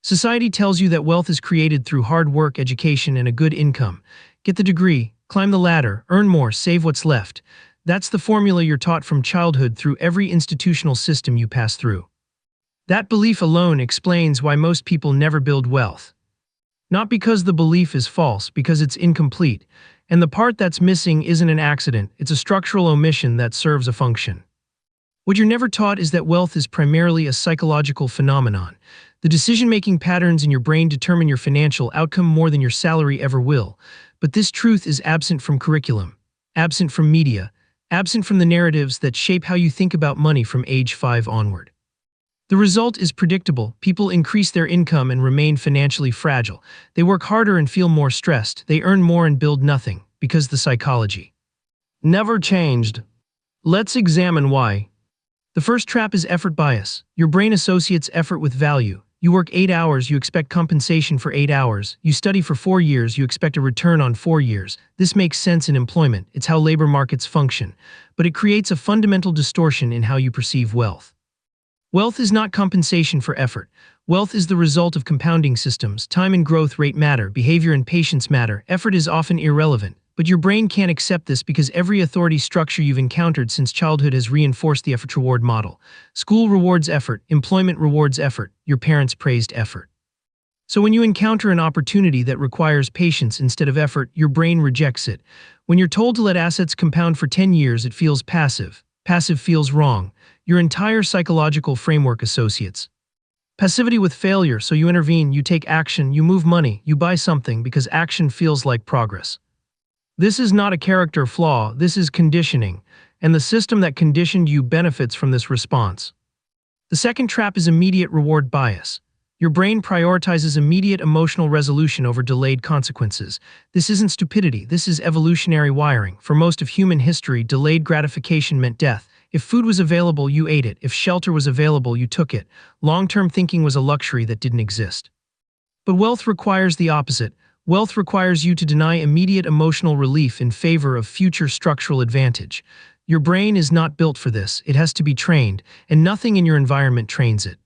Society tells you that wealth is created through hard work, education, and a good income. Get the degree, climb the ladder, earn more, save what's left. That's the formula you're taught from childhood through every institutional system you pass through. That belief alone explains why most people never build wealth. Not because the belief is false, because it's incomplete. And the part that's missing isn't an accident, it's a structural omission that serves a function. What you're never taught is that wealth is primarily a psychological phenomenon. The decision-making patterns in your brain determine your financial outcome more than your salary ever will. But this truth is absent from curriculum, absent from media, absent from the narratives that shape how you think about money from age 5 onward. The result is predictable. People increase their income and remain financially fragile. They work harder and feel more stressed. They earn more and build nothing, because the psychology never changed. Let's examine why. The first trap is effort bias. Your brain associates effort with value. You work 8 hours, you expect compensation for 8 hours. You study for 4 years, you expect a return on 4 years. This makes sense in employment. It's how labor markets function. But it creates a fundamental distortion in how you perceive wealth. Wealth is not compensation for effort. Wealth is the result of compounding systems. Time and growth rate matter, behavior and patience matter. Effort is often irrelevant. But your brain can't accept this because every authority structure you've encountered since childhood has reinforced the effort-reward model. School rewards effort, employment rewards effort, your parents praised effort. So when you encounter an opportunity that requires patience instead of effort, your brain rejects it. When you're told to let assets compound for 10 years, it feels passive. Passive feels wrong. Your entire psychological framework associates passivity with failure, so you intervene, you take action, you move money, you buy something because action feels like progress. This is not a character flaw, this is conditioning, and the system that conditioned you benefits from this response. The second trap is immediate reward bias. Your brain prioritizes immediate emotional resolution over delayed consequences. This isn't stupidity, this is evolutionary wiring. For most of human history, delayed gratification meant death. If food was available, you ate it. If shelter was available, you took it. Long-term thinking was a luxury that didn't exist. But wealth requires the opposite. Wealth requires you to deny immediate emotional relief in favor of future structural advantage. Your brain is not built for this. It has to be trained, and nothing in your environment trains it.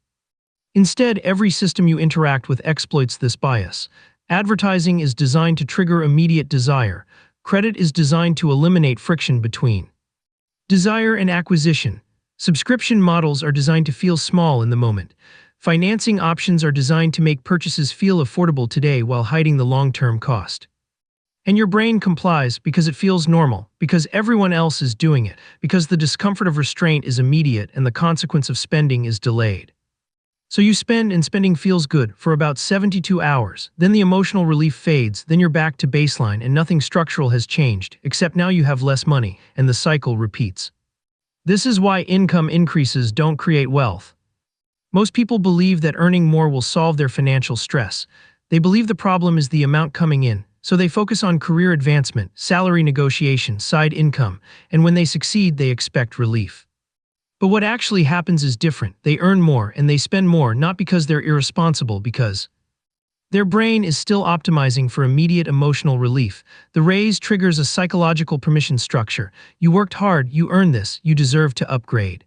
Instead, every system you interact with exploits this bias. Advertising is designed to trigger immediate desire. Credit is designed to eliminate friction between desire and acquisition. Subscription models are designed to feel small in the moment. Financing options are designed to make purchases feel affordable today while hiding the long-term cost. And your brain complies because it feels normal, because everyone else is doing it, because the discomfort of restraint is immediate and the consequence of spending is delayed. So you spend, and spending feels good for about 72 hours, then the emotional relief fades, then you're back to baseline and nothing structural has changed, except now you have less money, and the cycle repeats. This is why income increases don't create wealth. Most people believe that earning more will solve their financial stress. They believe the problem is the amount coming in, so they focus on career advancement, salary negotiation, side income, and when they succeed, they expect relief. But what actually happens is different. They earn more and they spend more, not because they're irresponsible, because their brain is still optimizing for immediate emotional relief. The raise triggers a psychological permission structure. You worked hard, you earned this, you deserve to upgrade.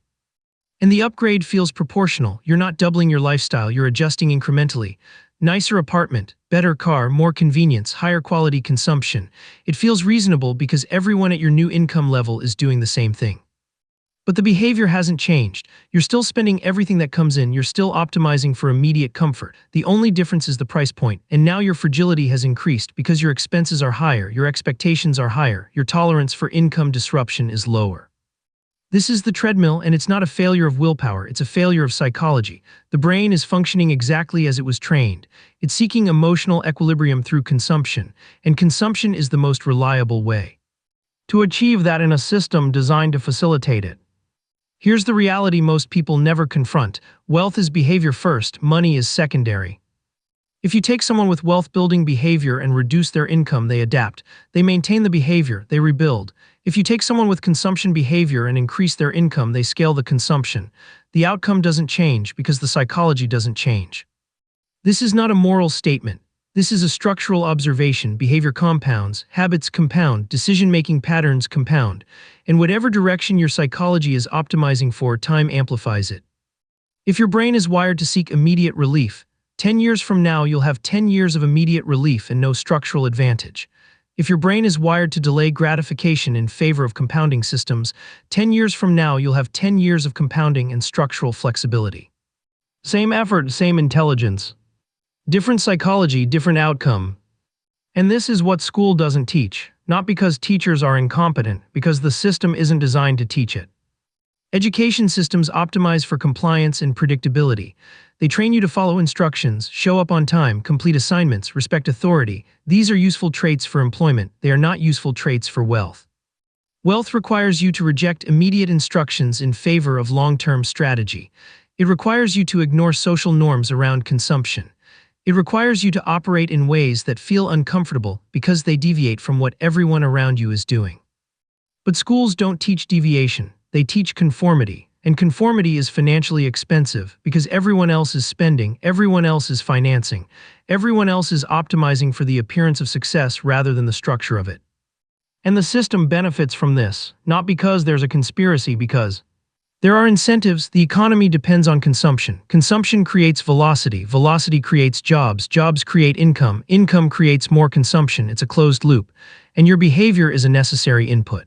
And the upgrade feels proportional. You're not doubling your lifestyle, you're adjusting incrementally. Nicer apartment, better car, more convenience, higher quality consumption. It feels reasonable because everyone at your new income level is doing the same thing. But the behavior hasn't changed. You're still spending everything that comes in, you're still optimizing for immediate comfort. The only difference is the price point, and now your fragility has increased because your expenses are higher, your expectations are higher, your tolerance for income disruption is lower. This is the treadmill, and it's not a failure of willpower, it's a failure of psychology. The brain is functioning exactly as it was trained. It's seeking emotional equilibrium through consumption, and consumption is the most reliable way to achieve that in a system designed to facilitate it. Here's the reality most people never confront. Wealth is behavior first, money is secondary. If you take someone with wealth-building behavior and reduce their income, they adapt. They maintain the behavior, they rebuild. If you take someone with consumption behavior and increase their income, they scale the consumption. The outcome doesn't change because the psychology doesn't change. This is not a moral statement. This is a structural observation. Behavior compounds, habits compound, decision-making patterns compound. And whatever direction your psychology is optimizing for, time amplifies it. If your brain is wired to seek immediate relief, 10 years from now, you'll have 10 years of immediate relief and no structural advantage. If your brain is wired to delay gratification in favor of compounding systems, 10 years from now, you'll have 10 years of compounding and structural flexibility. Same effort, same intelligence. Different psychology, different outcome. And this is what school doesn't teach, not because teachers are incompetent, because the system isn't designed to teach it. Education systems optimize for compliance and predictability. They train you to follow instructions, show up on time, complete assignments, respect authority. These are useful traits for employment. They are not useful traits for wealth. Wealth requires you to reject immediate instructions in favor of long-term strategy. It requires you to ignore social norms around consumption. It requires you to operate in ways that feel uncomfortable because they deviate from what everyone around you is doing. But schools don't teach deviation. They teach conformity, and conformity is financially expensive because everyone else is spending, everyone else is financing, everyone else is optimizing for the appearance of success rather than the structure of it. And the system benefits from this, not because there's a conspiracy, because there are incentives. The economy depends on consumption. Consumption creates velocity. Velocity creates jobs. Jobs create income. Income creates more consumption. It's a closed loop, and your behavior is a necessary input.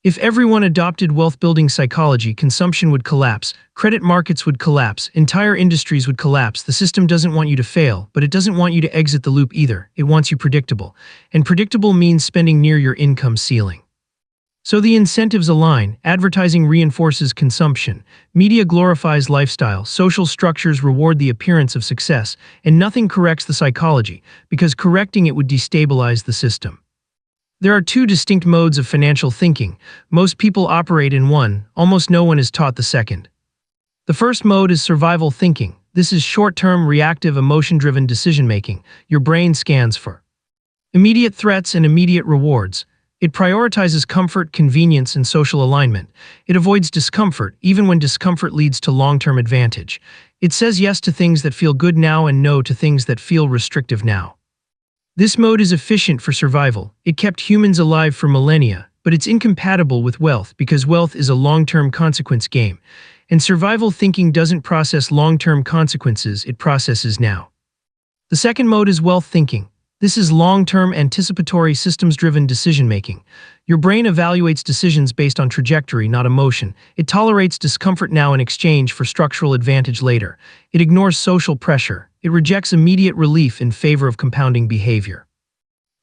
If everyone adopted wealth-building psychology, consumption would collapse, credit markets would collapse, entire industries would collapse. The system doesn't want you to fail, but it doesn't want you to exit the loop either. It wants you predictable. And predictable means spending near your income ceiling. So the incentives align. Advertising reinforces consumption. Media glorifies lifestyle. Social structures reward the appearance of success. And nothing corrects the psychology, because correcting it would destabilize the system. There are two distinct modes of financial thinking. Most people operate in one, almost no one is taught the second. The first mode is survival thinking. This is short-term, reactive, emotion-driven decision-making. Your brain scans for immediate threats and immediate rewards. It prioritizes comfort, convenience, and social alignment. It avoids discomfort, even when discomfort leads to long-term advantage. It says yes to things that feel good now and no to things that feel restrictive now. This mode is efficient for survival. It kept humans alive for millennia, but it's incompatible with wealth because wealth is a long-term consequence game. And survival thinking doesn't process long-term consequences, it processes now. The second mode is wealth thinking. This is long-term, anticipatory, systems-driven decision-making. Your brain evaluates decisions based on trajectory, not emotion. It tolerates discomfort now in exchange for structural advantage later. It ignores social pressure. It rejects immediate relief in favor of compounding behavior.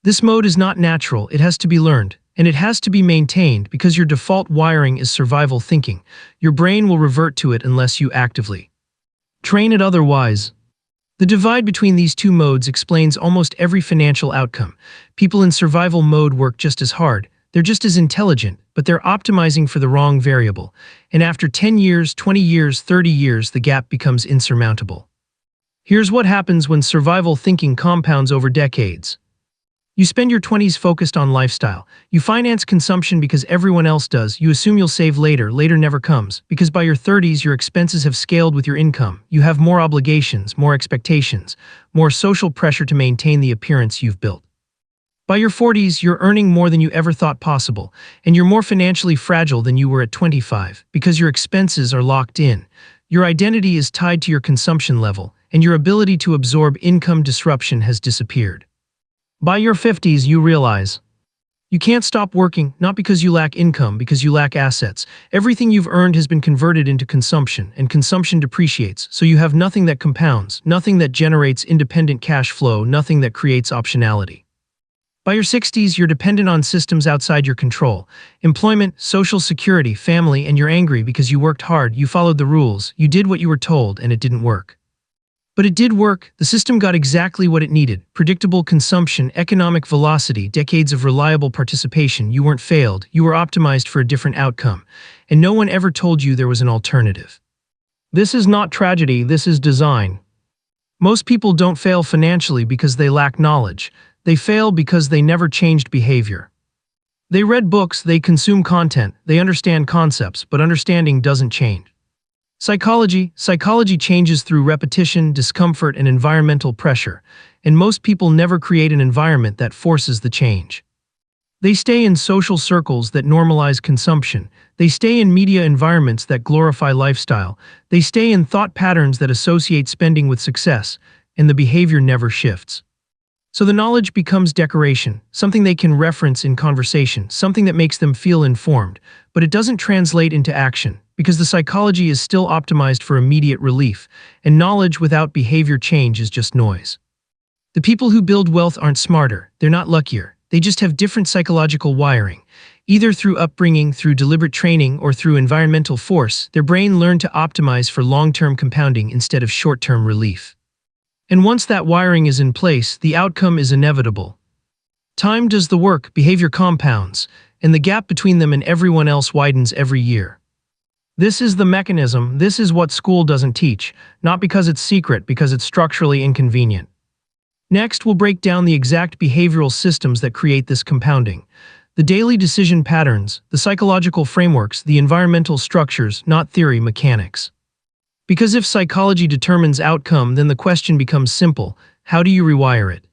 This mode is not natural, it has to be learned, and it has to be maintained because your default wiring is survival thinking. Your brain will revert to it unless you actively train it otherwise. The divide between these two modes explains almost every financial outcome. People in survival mode work just as hard, they're just as intelligent, but they're optimizing for the wrong variable. And after 10 years, 20 years, 30 years, the gap becomes insurmountable. Here's what happens when survival thinking compounds over decades. You spend your 20s focused on lifestyle. You finance consumption because everyone else does. You assume you'll save later. Later never comes. Because by your 30s, your expenses have scaled with your income. You have more obligations, more expectations, more social pressure to maintain the appearance you've built. By your 40s, you're earning more than you ever thought possible, and you're more financially fragile than you were at 25 because your expenses are locked in. Your identity is tied to your consumption level, and your ability to absorb income disruption has disappeared. By your 50s, you realize you can't stop working, not because you lack income, because you lack assets. Everything you've earned has been converted into consumption, and consumption depreciates, so you have nothing that compounds, nothing that generates independent cash flow, nothing that creates optionality. By your 60s, you're dependent on systems outside your control. Employment, social security, family, and you're angry because you worked hard, you followed the rules, you did what you were told, and it didn't work. But it did work. The system got exactly what it needed. Predictable consumption, economic velocity, decades of reliable participation. You weren't failed. You were optimized for a different outcome. And no one ever told you there was an alternative. This is not tragedy, this is design. Most people don't fail financially because they lack knowledge. They fail because they never changed behavior. They read books, they consume content, they understand concepts, but understanding doesn't change. Psychology changes through repetition, discomfort, and environmental pressure, and most people never create an environment that forces the change. They stay in social circles that normalize consumption. They stay in media environments that glorify lifestyle. They stay in thought patterns that associate spending with success. and the behavior never shifts. So the knowledge becomes decoration, something they can reference in conversation, something that makes them feel informed, but it doesn't translate into action, because the psychology is still optimized for immediate relief, and knowledge without behavior change is just noise. The people who build wealth aren't smarter, they're not luckier, they just have different psychological wiring. Either through upbringing, through deliberate training, or through environmental force, their brain learned to optimize for long-term compounding instead of short-term relief. And once that wiring is in place, the outcome is inevitable. Time does the work, behavior compounds, and the gap between them and everyone else widens every year. This is the mechanism, this is what school doesn't teach, not because it's secret, because it's structurally inconvenient. Next, we'll break down the exact behavioral systems that create this compounding. The daily decision patterns, the psychological frameworks, the environmental structures, not theory mechanics. Because if psychology determines outcome, then the question becomes simple: how do you rewire it?